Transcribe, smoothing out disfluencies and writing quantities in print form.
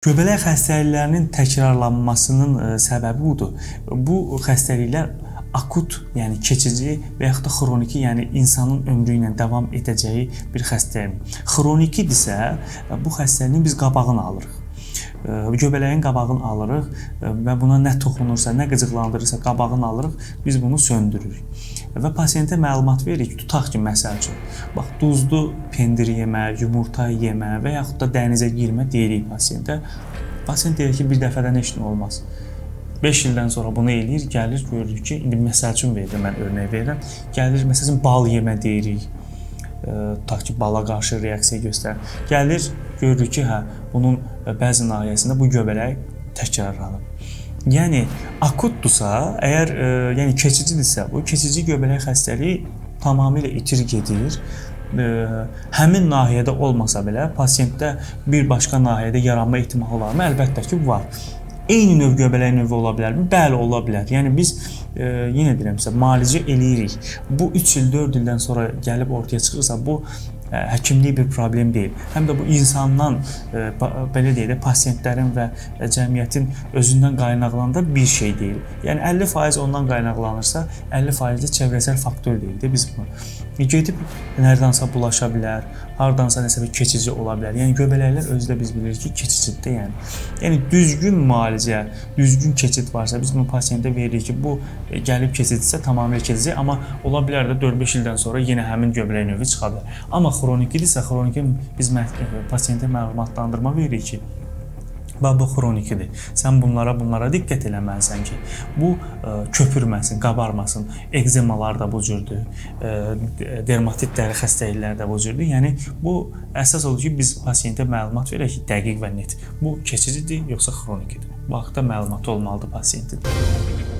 Göbələk xəstəliklərinin təkrarlanmasının səbəbi budur. Bu xəstəliklər akut, yəni keçici və yaxud da xroniki, yəni insanın ömrü ilə davam edəcəyi bir xəstəlik. Xroniki-dirsə, bu xəstəliyin biz qabağını alırıq. Göbələyin qabağını alırıq və buna nə toxunursa, nə qıcıqlandırırsa qabağını alırıq, biz bunu söndürürük. Və pasiyentə məlumat veririk. Tutaq ki, məsəl üçün, bax, duzlu pendir yemə, yumurta yemə və yaxud da dənizə girmə deyirik pasiyentə. Pasiyent deyir ki, bir dəfədən heç nə olmaz. 5 ildən sonra bunu eləyir, gəlir, görürük ki, indi məsəl üçün verirəm, mən örnək verirəm. Gəlir, məsəl üçün, bal yemə deyirik. Tutaq ki, bala qarşı reaksiya göstərir. Gəlir, görürük ki, hə, bunun bəzi nahiyəsində bu göbələk təkrarlanıb. Yəni akutdursa, əgər yəni keçicidirsə, bu keçici göbələk xəstəliyi tamamilə itir gedir. Həmin nahiyədə olmasa belə pasiyentdə bir başqa nahiyədə yaranma ehtimalı varmı? Əlbəttə ki, var. Eyni növ göbələk növü ola bilərmi? Bəli, ola bilər. Yəni biz yenə deyirəm sizə, müalicə eləyirik. Bu 3 il, 4 ildən sonra gəlib ortaya çıxırsa, bu həkimlik bir problem deyil. Həm də bu insandan, belə deyək də, pasiyentlərin və cəmiyyətin özündən qaynaqlanan da bir şey deyil. Yəni 50% ondan qaynaqlanırsa, 50% də çevrəsəl faktor deyil də biz bunu. Gedib nərdansa bulaşa bilər, hardansa nəsə bir keçici ola bilər. Yəni göbələklər özü də biz bilirik ki, keçicidir yəni düzgün müalicə, düzgün keçid varsa biz bunu pasiyentə veririk ki, bu gəlib keçidirsə tamamilə keçəcək, amma ola bilər də 4-5 ildən sonra yenə həmin göbələk növü çıxa bilər. Amma xronikidirsə, xroniki biz pasiyentə məlumatlandırma veririk ki, bax, bu xronikidir. Sən bunlara diqqət eləməlisən ki, bu köpürməsin, qabarmasın, ekzemalar da bu cürdür, dermatit dəri xəstəliklər də bu cürdür. Yəni, bu əsas odur ki, biz pasiyentə məlumat verək ki, dəqiq və net. Bu keçicidir, yoxsa xronikidir. Bu haqda məlumatı olmalıdır pasiyentin.